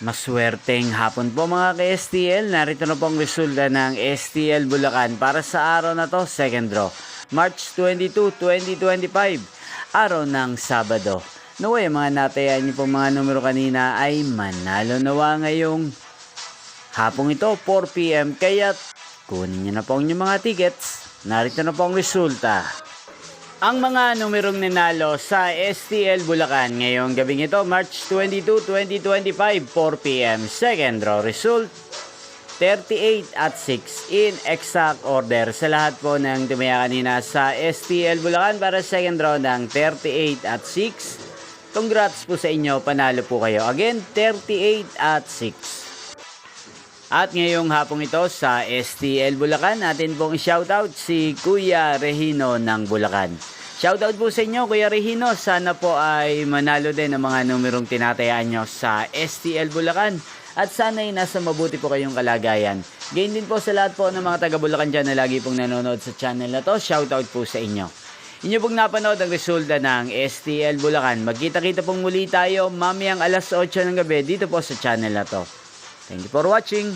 Maswerteng hapon po mga ka-STL. Narito na po ang resulta ng STL Bulacan para sa araw na to, second draw. March 22, 2025, araw ng Sabado. Naway mga natayaan niyo po mga numero kanina ay manalo nawa ngayong hapong ito, 4 PM. Kaya kunin niyo na po ang inyong mga tickets. Narito na po ang resulta. Ang mga numerong nanalo sa STL Bulacan ngayong gabing ito, March 22, 2025, 4 PM. Second draw result, 38 at 6 in exact order. Sa lahat po ng tumaya kanina sa STL Bulacan para second draw ng 38 at 6. Congrats po sa inyo, panalo po kayo. Again, 38 at 6. At ngayong hapong ito sa STL Bulacan, natin pong shoutout si Kuya Regino ng Bulacan. Shoutout po sa inyo Kuya Regino, sana po ay manalo din ang mga numerong tinatayaan nyo sa STL Bulacan. At sana ay nasa mabuti po kayong kalagayan. Gain din po sa lahat po ng mga taga Bulacan dyan na lagi pong nanonood sa channel na to. Shoutout po sa inyo. Inyo pong napanood ang resulta ng STL Bulacan. Magkita-kita pong muli tayo mamayang alas 8 ng gabi dito po sa channel na to. Thank you for watching.